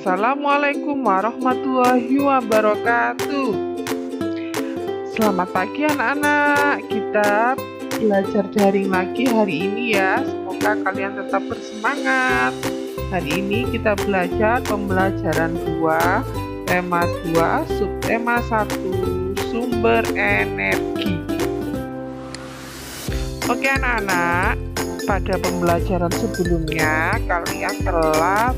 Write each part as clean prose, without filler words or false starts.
Assalamualaikum warahmatullahi wabarakatuh. Selamat pagi anak-anak. Kita belajar daring lagi hari ini ya. Semoga kalian tetap bersemangat. Hari ini kita belajar pembelajaran 2, tema 2, subtema 1, sumber energi. Oke anak-anak, pada pembelajaran sebelumnya kalian telah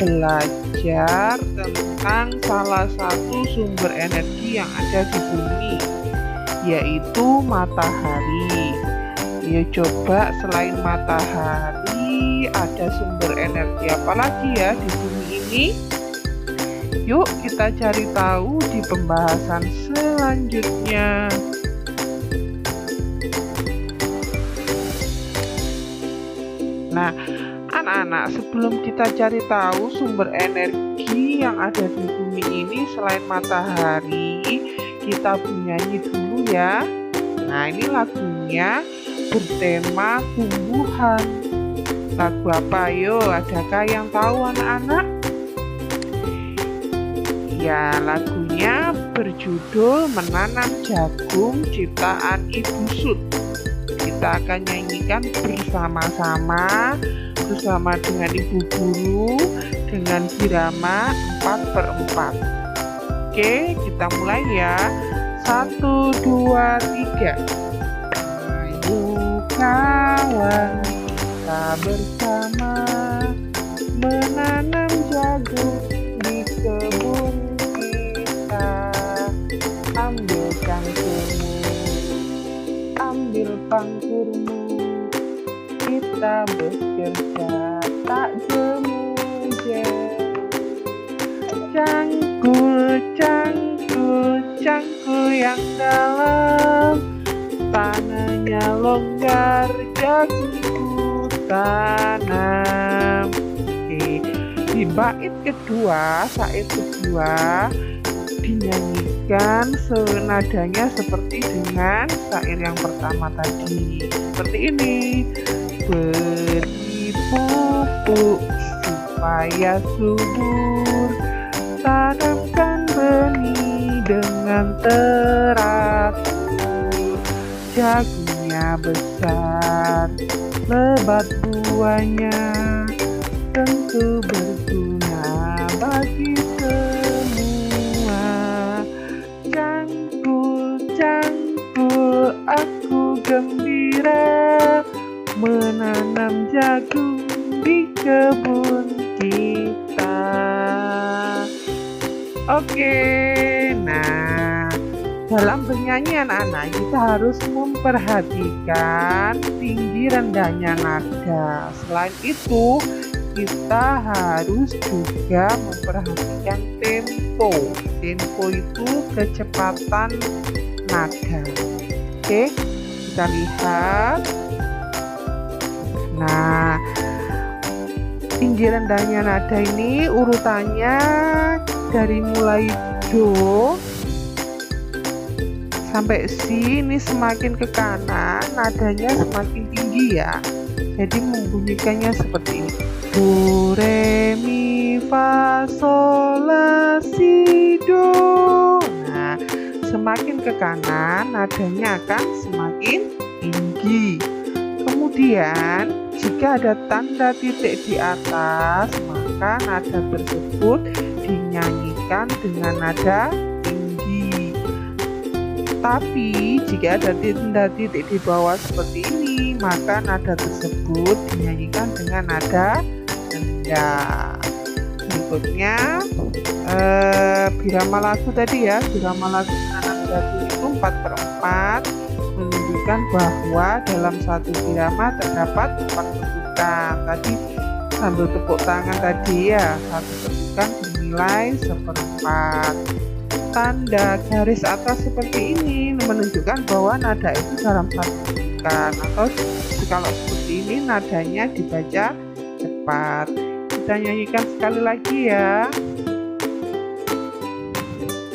belajar tentang salah satu sumber energi yang ada di bumi, yaitu matahari. Ya, coba selain matahari ada sumber energi apa lagi ya di bumi ini? Yuk kita cari tahu di pembahasan selanjutnya. Nah, anak-anak, sebelum kita cari tahu sumber energi yang ada di bumi ini selain matahari, kita bernyanyi dulu ya. Nah, ini lagunya bertema tumbuhan. Lagu apa? Yo, adakah yang tahu anak-anak? Ya, lagunya berjudul Menanam Jagung ciptaan Ibu Sud. Kita akan nyanyikan bersama-sama dengan ibu guru dengan birama 4/4. Oke, kita mulai ya. 1, 2, 3. Ayo kawan, kita bersama menanam jagung di kebun kita. Ambil cangkulmu, ambil pangkurmu, kita bekerja tak jemu-jemu. Cangkul, cangkul, cangkul yang dalam, tanahnya longgar, jagungku tanam. Oke, di bait kedua, syair kedua dinyanyikan senadanya seperti dengan syair yang pertama tadi. Seperti ini. Beri pupuk supaya subur, tanamkan benih dengan teratur. Jagungnya besar, lebat buahnya, tentu berguna bagi semua. Cangkul, cangkul, aku gembira menanam jagung di kebun kita. Oke, nah dalam bernyanyi anak-anak kita harus memperhatikan tinggi rendahnya nada. Selain itu kita harus juga memperhatikan tempo. Tempo itu kecepatan nada. Oke, kita lihat. Nah, tinggi rendahnya nada ini urutannya dari mulai do sampai si. Ini semakin ke kanan nadanya semakin tinggi ya. Jadi membunyikannya seperti ini. Do, re, mi, fa, sol, la, si, do. Nah, semakin ke kanan nadanya akan semakin tinggi. Kemudian jika ada tanda titik di atas, maka nada tersebut dinyanyikan dengan nada tinggi. Tapi jika ada tanda titik di bawah seperti ini, maka nada tersebut dinyanyikan dengan nada rendah. Berikutnya birama lagu tadi ya, birama lagu menanam jagung itu 4/4, menunjukkan bahwa dalam satu birama terdapat 4 ketukan. Tadi sambil tepuk tangan tadi ya, satu ketukan bernilai 1/4. Tanda garis atas seperti ini menunjukkan bahwa nada itu dalam satu ketukan, atau kalau seperti ini nadanya dibaca cepat. Kita nyanyikan sekali lagi ya.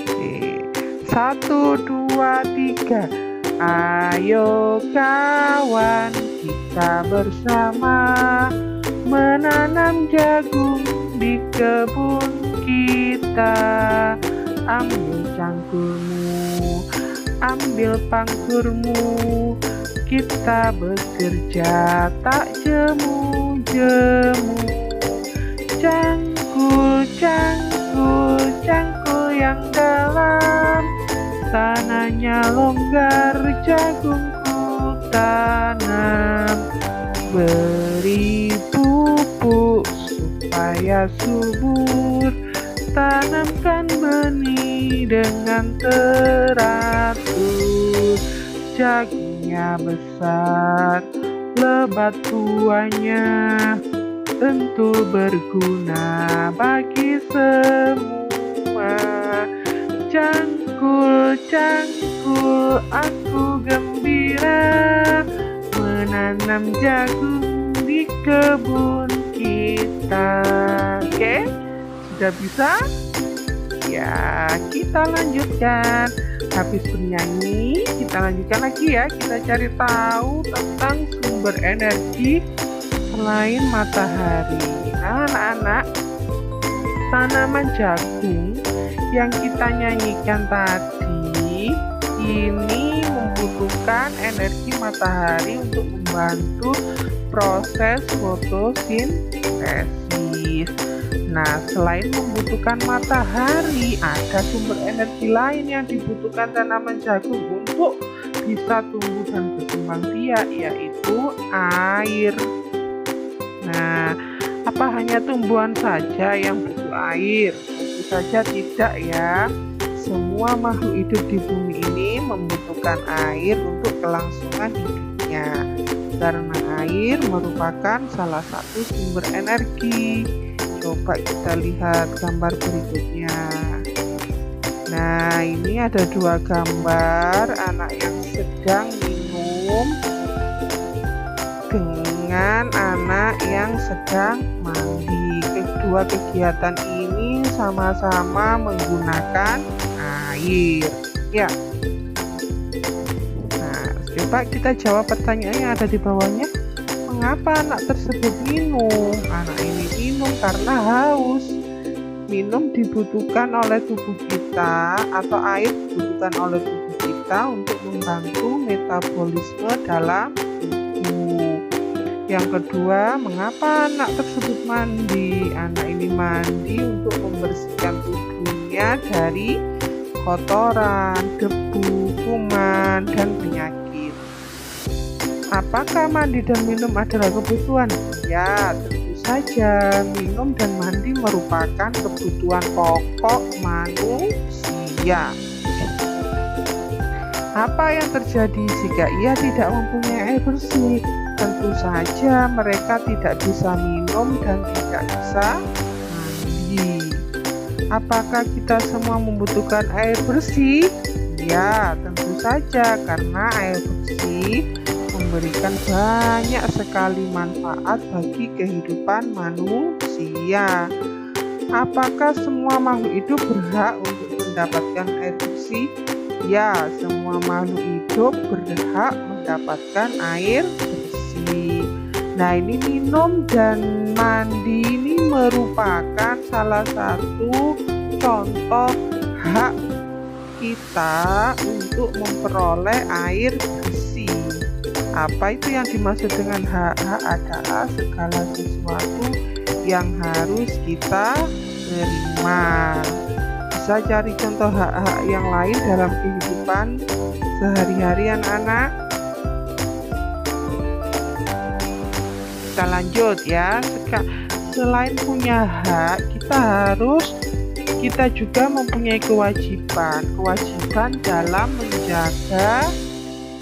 Oke. 1, 2, 3. Ayo kawan, kita bersama menanam jagung di kebun kita. Ambil cangkulmu, ambil pangkurmu, kita bekerja tak jemu-jemu. Cangkul, cangkul, cangkul yang dalam, tanahnya longgar, jagungku tanam. Beri pupuk supaya subur, tanamkan benih dengan teratur. Jagungnya besar, lebat tuanya, tentu berguna bagi semua. Cangkul, cangkul, aku gembira menanam jagung di kebun kita. Oke? Sudah bisa? Ya, kita lanjutkan. Habis bernyanyi, kita lanjutkan lagi ya. Kita cari tahu tentang sumber energi selain matahari. Nah, anak-anak, tanaman jagung yang kita nyanyikan tadi ini membutuhkan energi matahari untuk membantu proses fotosintesis. Nah, selain membutuhkan matahari, ada sumber energi lain yang dibutuhkan tanaman jagung untuk bisa tumbuh dan berkembang biak, yaitu air. Nah, apa hanya tumbuhan saja yang butuh air? Tentu saja tidak ya. Semua makhluk hidup di bumi ini membutuhkan air untuk kelangsungan hidupnya. Karena air merupakan salah satu sumber energi. Coba kita lihat gambar berikutnya. Nah, ini ada dua gambar anak yang sedang minum dengan anak yang sedang mandi. Kedua kegiatan ini sama-sama menggunakan air. Ya. Nah, coba kita jawab pertanyaan yang ada di bawahnya. Mengapa anak tersebut minum? Anak ini minum karena haus. Minum dibutuhkan oleh tubuh kita, atau air dibutuhkan oleh tubuh kita untuk membantu metabolisme dalam tubuh. Yang kedua, mengapa anak tersebut mandi? Anak ini mandi untuk membersihkan tubuhnya dari kotoran, debu, kuman, dan penyakit. Apakah mandi dan minum adalah kebutuhan? Ya, tentu saja. Minum dan mandi merupakan kebutuhan pokok manusia. Apa yang terjadi jika ia tidak mempunyai air bersih? Tentu saja mereka tidak bisa minum dan tidak bisa mandi. Apakah kita semua membutuhkan air bersih? Ya, tentu saja, karena air bersih memberikan banyak sekali manfaat bagi kehidupan manusia. Apakah semua makhluk hidup berhak untuk mendapatkan air bersih? Ya, semua makhluk hidup berhak mendapatkan air bersih. Nah, ini minum dan mandi ini merupakan salah satu contoh hak kita untuk memperoleh air bersih. Apa itu yang dimaksud dengan hak-hak? Adalah segala sesuatu yang harus kita terima. Bisa cari contoh hak-hak yang lain dalam kehidupan sehari-hari anak-anak. Kita lanjut ya. Selain punya hak, kita juga mempunyai kewajiban dalam menjaga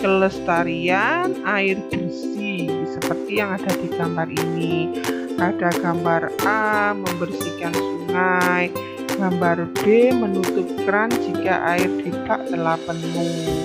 kelestarian air bersih, seperti yang ada di gambar ini. Ada gambar A, membersihkan sungai. Gambar B, menutup keran jika air di bak telah penuh.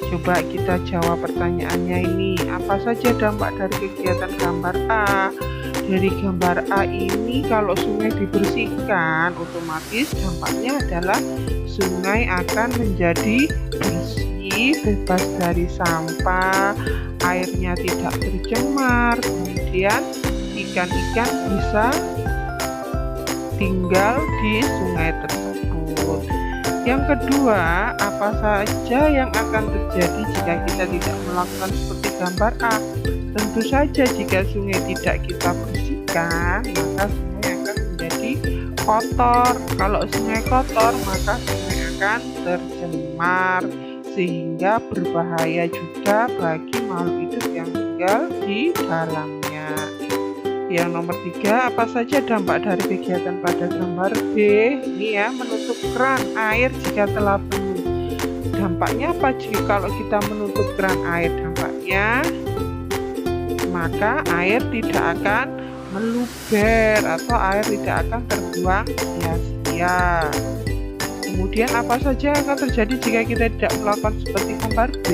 Coba kita jawab pertanyaannya ini. Apa saja dampak dari kegiatan gambar A? Dari gambar A ini, kalau sungai dibersihkan, otomatis dampaknya adalah sungai akan menjadi bersih, bebas dari sampah, airnya tidak tercemar, kemudian ikan-ikan bisa tinggal di sungai tersebut. Yang kedua, apa saja yang akan terjadi jika kita tidak melakukan seperti gambar A? Tentu saja jika sungai tidak kita bersihkan, maka sungai akan menjadi kotor. Kalau sungai kotor, maka sungai akan tercemar, sehingga berbahaya juga bagi makhluk hidup yang tinggal di dalamnya. Yang nomor 3, apa saja dampak dari kegiatan pada gambar B? Ini ya, menutup keran air jika telah penuh. Dampaknya apa jika kalau kita menutup keran air? Dampaknya maka air tidak akan meluber atau air tidak akan terbuang sia-sia. Kemudian apa saja yang akan terjadi jika kita tidak melakukan seperti gambar B?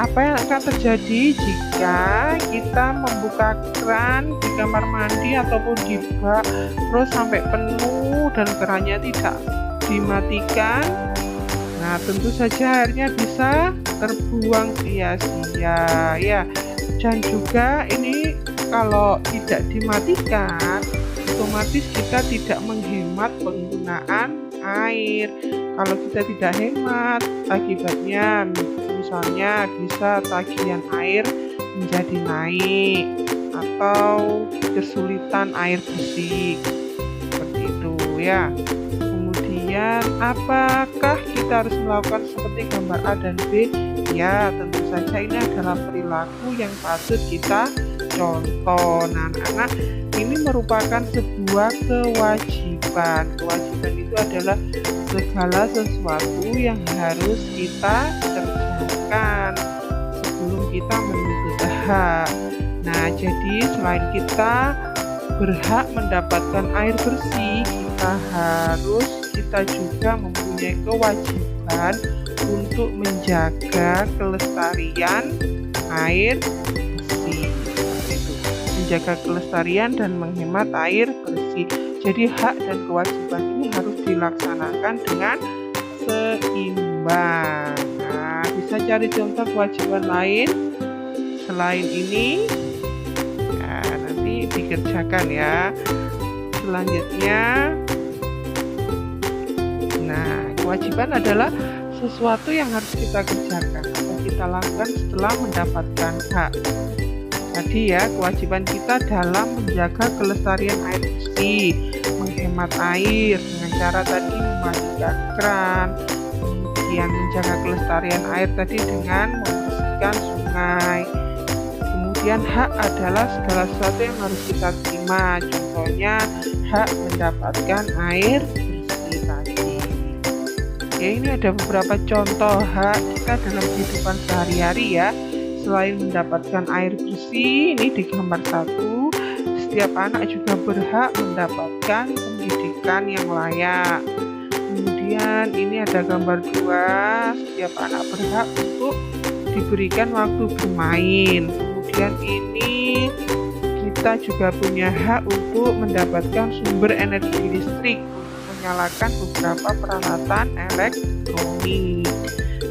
Apa yang akan terjadi jika kita membuka keran di kamar mandi ataupun di bak terus sampai penuh dan kerannya tidak dimatikan? Nah, tentu saja airnya bisa terbuang sia-sia ya. Dan juga ini kalau tidak dimatikan, otomatis kita tidak menghemat penggunaan air. Kalau kita tidak hemat, akibatnya misalnya bisa tagihan air menjadi naik atau kesulitan air bersih, seperti itu ya. Kemudian apakah kita harus melakukan seperti gambar A dan B? Ya, tentu saja ini adalah perilaku yang patut kita contoh. Nah, anak-anak, ini merupakan sebuah kewajiban. Kewajiban itu adalah segala sesuatu yang harus kita kerjakan sebelum kita menuntut hak. Nah, jadi selain kita berhak mendapatkan air bersih, kita juga mempunyai kewajiban untuk menjaga kelestarian air bersih. Itu, menjaga kelestarian dan menghemat air bersih. Jadi hak dan kewajiban ini harus dilaksanakan dengan seimbang. Nah, bisa cari contoh kewajiban lain selain ini. Ya, nanti dikerjakan ya. Selanjutnya, nah, kewajiban adalah sesuatu yang harus kita kerjakan atau kita lakukan setelah mendapatkan hak. Tadi ya, kewajiban kita dalam menjaga kelestarian air bersih, menghemat air dengan cara tadi mematikan keran, kemudian menjaga kelestarian air tadi dengan membersihkan sungai. Kemudian hak adalah segala sesuatu yang harus kita terima, contohnya hak mendapatkan air bersih tadi. Ya, ini ada beberapa contoh hak kita dalam kehidupan sehari-hari ya. Selain mendapatkan air bersih, ini di gambar 1, setiap anak juga berhak mendapatkan pendidikan yang layak. Kemudian ini ada gambar 2, setiap anak berhak untuk diberikan waktu bermain. Kemudian ini kita juga punya hak untuk mendapatkan sumber energi listrik untuk menyalakan beberapa peralatan elektronik.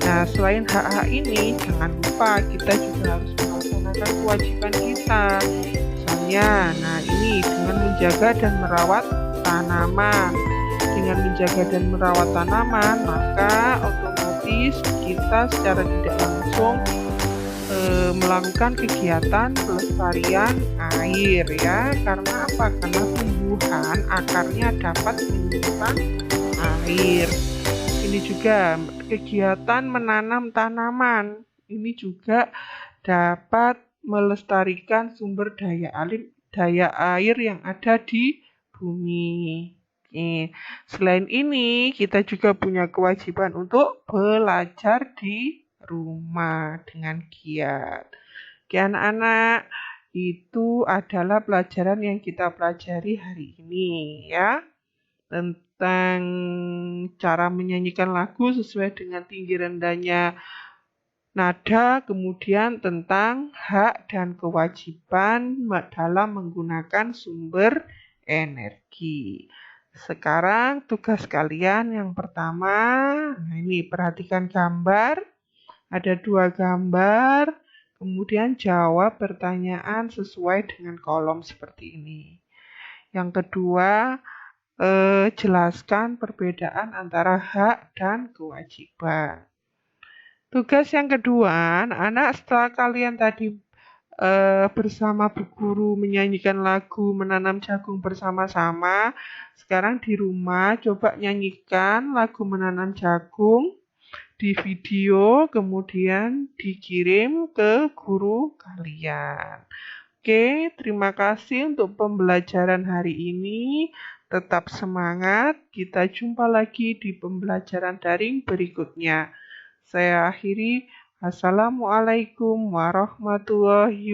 Nah, selain hak-hak ini, jangan lupa kita juga harus melaksanakan kewajiban kita. Misalnya, nah ini dengan menjaga dan merawat tanaman. Dengan menjaga dan merawat tanaman, maka otomatis kita secara tidak langsung melakukan kegiatan pelestarian air ya. Karena apa? Karena tumbuhan akarnya dapat menyimpan air. Ini juga kegiatan menanam tanaman. Ini juga dapat melestarikan sumber daya air yang ada di bumi. Selain ini, kita juga punya kewajiban untuk belajar di rumah dengan giat. Oke, anak-anak, itu adalah pelajaran yang kita pelajari hari ini ya. Tentang cara menyanyikan lagu sesuai dengan tinggi rendahnya nada, kemudian tentang hak dan kewajiban dalam menggunakan sumber energi. Sekarang tugas kalian yang pertama, nah ini perhatikan gambar, ada 2 gambar, kemudian jawab pertanyaan sesuai dengan kolom seperti ini. Yang kedua, jelaskan perbedaan antara hak dan kewajiban. Tugas yang kedua, anak-anak setelah kalian tadi bersama Bu Guru menyanyikan lagu Menanam Jagung bersama-sama, sekarang di rumah coba nyanyikan lagu Menanam Jagung di video, kemudian dikirim ke guru kalian. Oke, terima kasih untuk pembelajaran hari ini. Tetap semangat, kita jumpa lagi di pembelajaran daring berikutnya. Saya akhiri, Assalamualaikum warahmatullahi wabarakatuh.